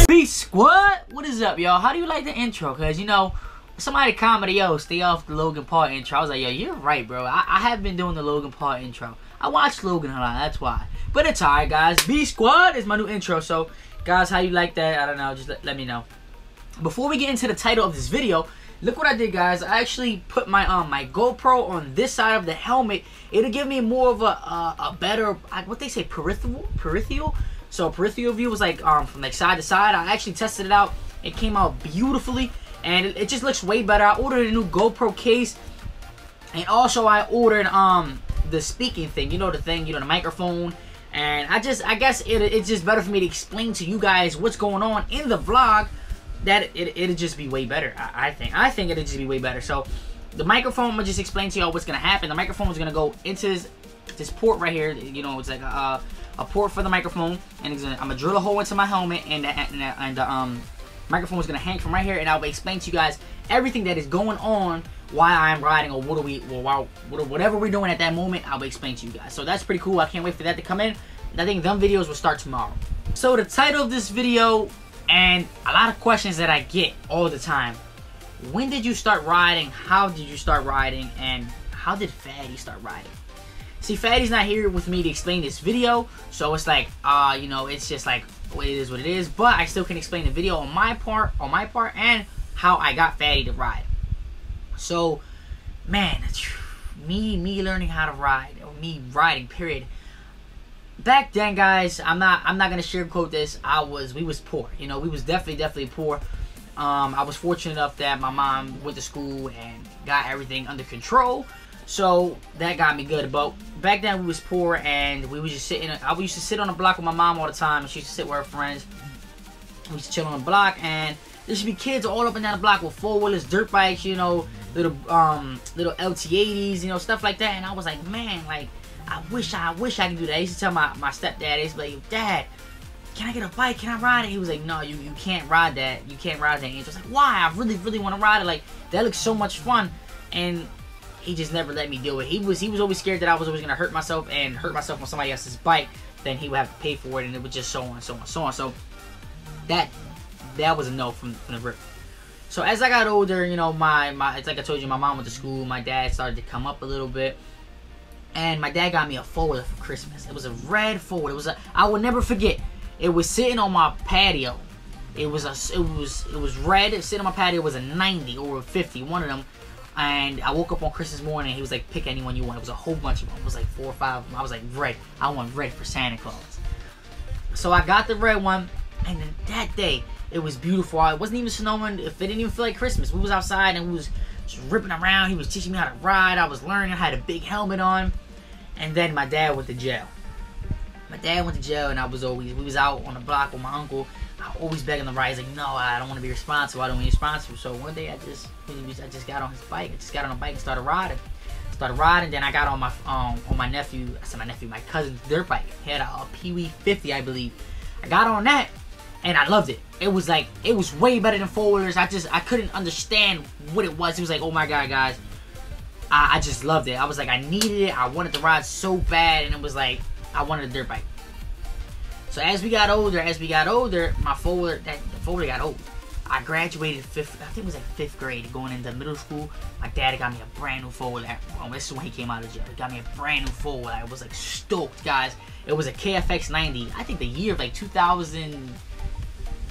Peace squad, what is up, y'all? How do you like the intro? Cause you know, somebody commented, yo, stay off the Logan Paul intro. I was like, yo, you're right, bro. I have been doing the Logan Paul intro. I watched Logan a lot, that's why. But it's alright, guys. B Squad is my new intro. So, guys, how you like that? I don't know. Just let me know. Before we get into the title of this video, look what I did, guys. I actually put my my GoPro on this side of the helmet. It'll give me more of a better, what they say, peripheral. So peripheral view was like from like side to side. I actually tested it out. It came out beautifully, and it just looks way better. I ordered a new GoPro case, and also I ordered the speaking thing. You know, the thing, you know, the microphone. And I guess it's just better for me to explain to you guys what's going on in the vlog. That it'll just be way better. I think it'll just be way better. So the microphone, I'm gonna just explain to y'all what's gonna happen. The microphone is gonna go into this port right here. You know, it's like a port for the microphone, and I'm gonna drill a hole into my helmet, and the microphone is gonna hang from right here, and I'll explain to you guys everything that is going on while I'm riding, or whatever we're doing at that moment. I'll explain to you guys. So that's pretty cool. I can't wait for that to come in. I think them videos will start tomorrow. So the title of this video, and a lot of questions that I get all the time: when did you start riding? How did you start riding? And how did Fatty start riding? See, Fatty's not here with me to explain this video, so it's like, you know, it's just like, well, it is what it is. But I still can explain the video on my part, and how I got Fatty to ride. So, man, me learning how to ride, or me riding, period. Back then, guys, I'm not gonna sugarcoat this. We was poor. You know, we was definitely poor. I was fortunate enough that my mom went to school and got everything under control, so that got me good. But back then we was poor, and we was just sitting. I used to sit on the block with my mom all the time, and she used to sit with her friends. We used to chill on the block, and there should be kids all up and down the block with four-wheelers, dirt bikes, you know, little LT80s, you know, stuff like that. And I was like, man, like, I wish I could do that. I used to tell my stepdad, I used to be like, Dad, can I get a bike? Can I ride it? He was like, no, you can't ride that. You can't ride that. And I was like, why? I really want to ride it. Like, that looks so much fun. And he just never let me do it. He was always scared that I was always gonna hurt myself on somebody else's bike. Then he would have to pay for it, and it would just so on. So that was a no from the rip. So as I got older, you know, it's like I told you, my mom went to school. My dad started to come up a little bit. And my dad got me a four-wheeler for Christmas. It was a red four-wheeler. I will never forget. It was sitting on my patio. It was red. It was sitting on my patio. It was a 90 or a 50, one of them. And I woke up on Christmas morning. He was like, pick anyone you want. It was a whole bunch of them. It was like 4 or 5 of them. I was like, red. I want red for Santa Claus. So I got the red one. And then that day, it was beautiful. It wasn't even snowing. It didn't even feel like Christmas. We was outside, and we was just ripping around. He was teaching me how to ride. I was learning. I had a big helmet on. And then my dad went to jail. And we was out on the block with my uncle. I always begging him to ride. He's like, no, I don't want to be responsible. I don't want to be responsible. So one day I just got on his bike. I just got on a bike and started riding. Then I got on my nephew. I said my cousin's dirt bike. He had a Pee-wee 50, I believe. I got on that, and I loved it. It was way better than four-wheelers. I couldn't understand what it was. It was like, oh my God, guys. I just loved it. I was like, I needed it. I wanted to ride so bad, and it was like, I wanted a dirt bike. So as we got older, my four-wheeler got old. I graduated I think it was like 5th grade, going into middle school. My dad got me a brand new four-wheeler. This is when he came out of jail. He got me a brand new four-wheeler. I was like stoked, guys. It was a KFX 90. I think the year of like 2000,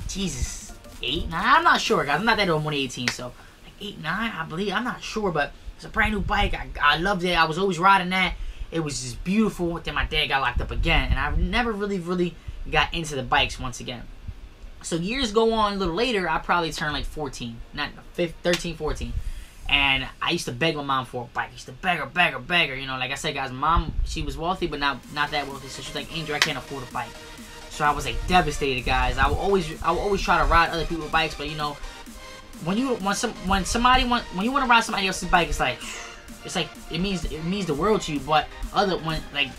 Jesus, 8, 9. I'm not sure, guys. I'm not that old. I'm only 18, so like 8, 9, I believe. I'm not sure, but it's a brand new bike. I loved it. I was always riding that. It was just beautiful. Then my dad got locked up again, and I never really got into the bikes once again. So years go on. A little later, I probably turned like 14, not 13, 14. And I used to beg my mom for a bike. I used to beg her. You know, like I said, guys, mom, she was wealthy, but not that wealthy. So she's like, Andrew, I can't afford a bike. So I was like devastated, guys. I would always try to ride other people's bikes, but you know, when you want to ride somebody else's bike, it's like it means the world to you. But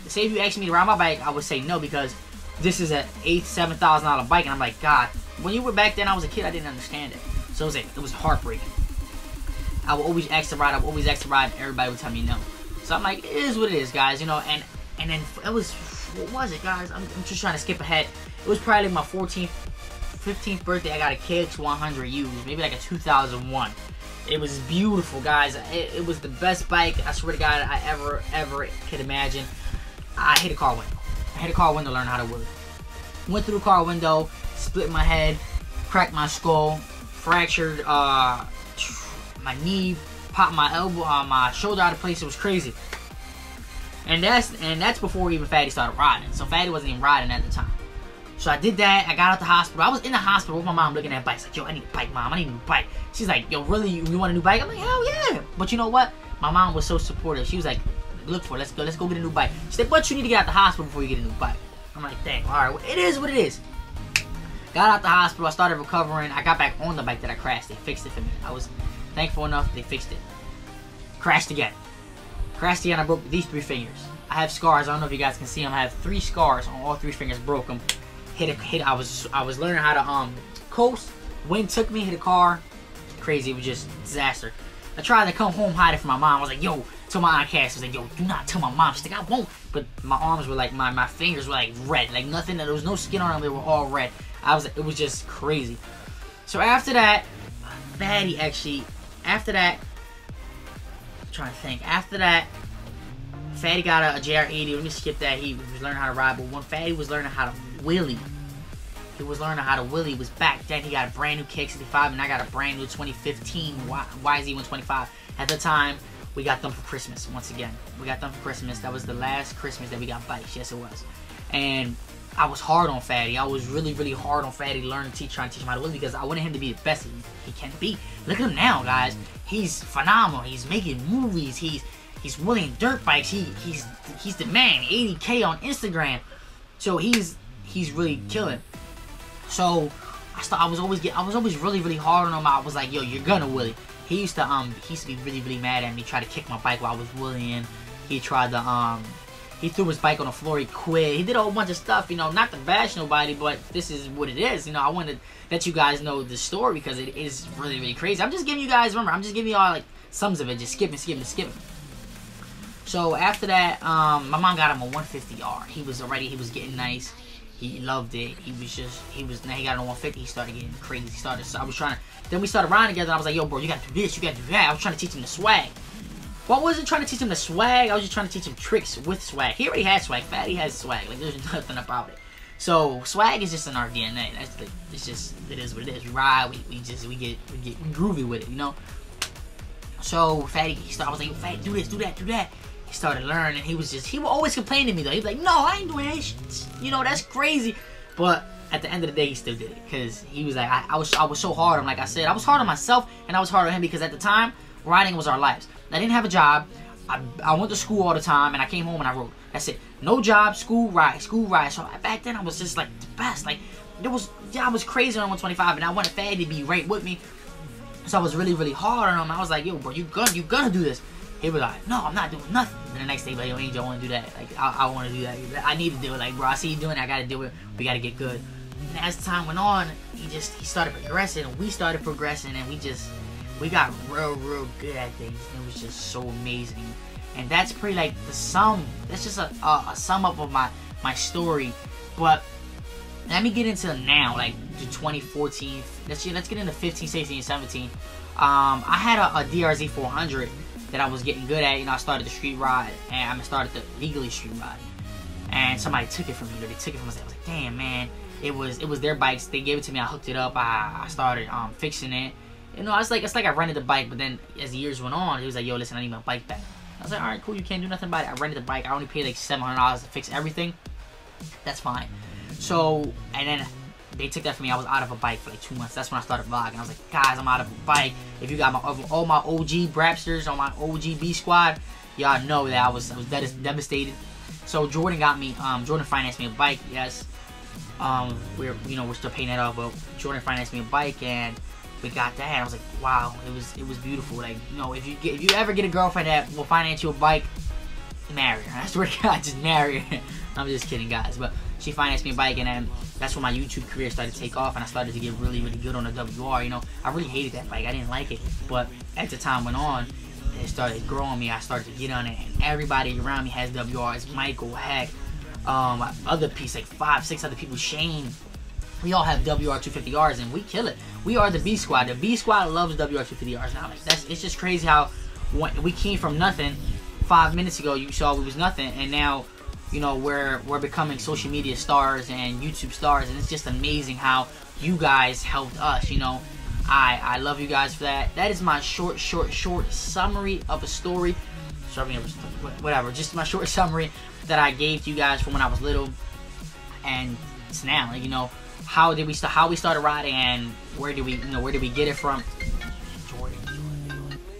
say if you asked me to ride my bike, I would say no, because this is an $7,000 bike, and I'm like, God. When you were back then, I was a kid, I didn't understand it. So it was heartbreaking. I would always ask to ride. And everybody would tell me no. So I'm like, it is what it is, guys. You know, and And then it was, what was it, guys? I'm just trying to skip ahead. It was probably my 14th, 15th birthday. I got a KX100 used, maybe like a 2001. It was beautiful, guys. It was the best bike, I swear to God, I ever could imagine. I hit a car window. I hit a car window, learned how to wheel. Went through the car window, split my head, cracked my skull, fractured my knee, popped my elbow, my shoulder out of place. It was crazy. And that's before even Fatty started riding. So Fatty wasn't even riding at the time. So I did that. I got out the hospital. I was in the hospital with my mom looking at bikes. Like, yo, I need a bike, Mom. I need a new bike. She's like, yo, really? You want a new bike? I'm like, hell yeah. But you know what? My mom was so supportive. She was like, look for it. Let's go get a new bike. She said, but you need to get out the hospital before you get a new bike. I'm like, dang, all right. Well, it is what it is. Got out the hospital. I started recovering. I got back on the bike that I crashed. They fixed it for me. I was thankful enough. They fixed it. Crashed again. Crashed again. I broke these 3 fingers. I have scars. I don't know if you guys can see them. I have 3 scars on all 3 fingers. Broke them. I was learning how to coast. Wind took me. Hit a car. Crazy. It was just disaster. I tried to come home hiding from my mom. I was like, yo. To my Aunt Cass, I was like, yo, do not tell my mom. She's like, I won't. But my arms were like, my fingers were like red. Like nothing. There was no skin on them. They were all red. It was just crazy. So after that, Fatty actually. After that, I'm trying to think. After that, Fatty got a JR80. Let me skip that. He was learning how to ride. But when Fatty was learning how to wheelie, he was back then. He got a brand new KX65, and I got a brand new 2015 YZ125. At the time, we got them for Christmas. Once again, we got them for Christmas. That was the last Christmas that we got bikes. Yes, it was. And I was hard on Fatty. I was really, really hard on Fatty, trying to teach him how to wheelie because I wanted him to be the best he can be. Look at him now, guys. He's phenomenal. He's making movies. He's wheeling dirt bikes. He's the man. 80K on Instagram. So he's really killing. So I was always really, really hard on him. I was like, yo, you're gonna wheelie. He used to be really, really mad at me. Try to kick my bike while I was wheeling. He tried to he threw his bike on the floor. He quit. He did a whole bunch of stuff. You know, not to bash nobody, but this is what it is. You know, I wanted to let you guys know the story because it is really, really crazy. I'm just giving you guys. Remember, I'm just giving you all like sums of it. Just skipping. So after that, my mom got him a 150R. He was getting nice. He loved it. Now he got on 150. He started getting crazy. Then we started riding together. And I was like, yo, bro, you gotta do this. You gotta do that. I was trying to teach him the swag. Well, I wasn't trying to teach him the swag. I was just trying to teach him tricks with swag. He already has swag. Fatty has swag. Like, there's nothing about it. So, swag is just in our DNA. It's just, it is what it is. We ride. We get groovy with it, you know? So, Fatty, I was like, yo, Fatty, do this, do that, do that. He started learning. He would always complain to me, though. He'd be like, no, I ain't doing that. You know, that's crazy. But at the end of the day, he still did it. Because he was like, I was so hard on him. Like I said, I was hard on myself, and I was hard on him because at the time, riding was our lives. I didn't have a job. I went to school all the time, and I came home and I rode. That's it. No job, school, ride, school, ride. So back then, I was just like the best. Like, I was crazy on 125, and I wanted Fatty to be right with me. So I was really, really hard on him. I was like, yo, bro, you gonna do this. He was like, no, I'm not doing nothing. And the next day, like, yo, Angel, I want to do that. Like, I want to do that. I need to do it. Like, bro, I see you doing it. I got to do it. We got to get good. And as time went on, he started progressing, and we started progressing, and we got real good at things. And it was just so amazing. And that's pretty, like, the sum. That's just a sum up of my story. But let me get into now, like, the 2014. Let's get into 15, 16, and 17. I had a DRZ 400 that I was getting good at. You know, I started the street ride, and I started the legally street ride. And somebody took it from me. They took it from us. I was like, damn, man. It was their bikes. They gave it to me. I hooked it up. I started fixing it. You know, it's like I rented the bike, but then as the years went on, he was like, yo, listen, I need my bike back. I was like, all right, cool. You can't do nothing about it. I rented the bike. I only paid like $700 to fix everything. That's fine. So, and then they took that from me. I was out of a bike for like 2 months. That's when I started vlogging. I was like, guys, I'm out of a bike. If you got all my OG Brapsters on my OG B squad, y'all know that I was devastated. So Jordan got me. Jordan financed me a bike. Yes. We're still paying that off, but Jordan financed me a bike, and we got that. I was like, wow, it was beautiful. Like, you know, if you ever get a girlfriend that will finance you a bike, marry her. I swear to God, just marry her. I'm just kidding, guys. But she financed me a bike, and then that's when my YouTube career started to take off, and I started to get really, really good on the WR. You know, I really hated that bike. I didn't like it, but as the time went on, it started growing me. I started to get on it, and everybody around me has WRs. Michael, Heck, other piece, like 5, 6 other people, Shane. We all have WR250Rs, and we kill it. We are the B Squad. The B Squad loves WR250Rs now. Like, it's just crazy how we came from nothing 5 minutes ago. You saw we was nothing, and now, you know, we're becoming social media stars and YouTube stars, and it's just amazing how you guys helped us. You know, I love you guys for that. That is my short summary of a story. Whatever, just my short summary that I gave to you guys from when I was little, and it's now, like, you know, how we started riding, and where did we get it from?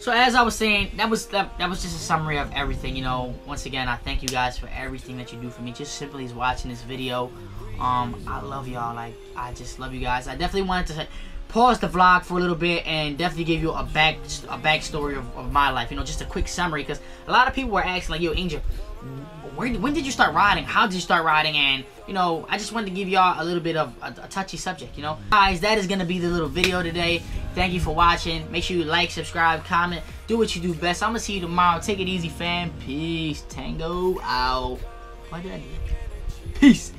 So as I was saying, that was just a summary of everything. You know, once again, I thank you guys for everything that you do for me. Just simply as watching this video. I love y'all. Like, I just love you guys. I definitely wanted to pause the vlog for a little bit and definitely give you a backstory of my life. You know, just a quick summary, because a lot of people were asking, like, yo, Angel, when did you start riding? How did you start riding? And, you know, I just wanted to give y'all a little bit of a touchy subject, you know. Guys, that is going to be the little video today. Thank you for watching. Make sure you like, subscribe, comment. Do what you do best. I'm going to see you tomorrow. Take it easy, fam. Peace. Tango out. What did I do? Peace.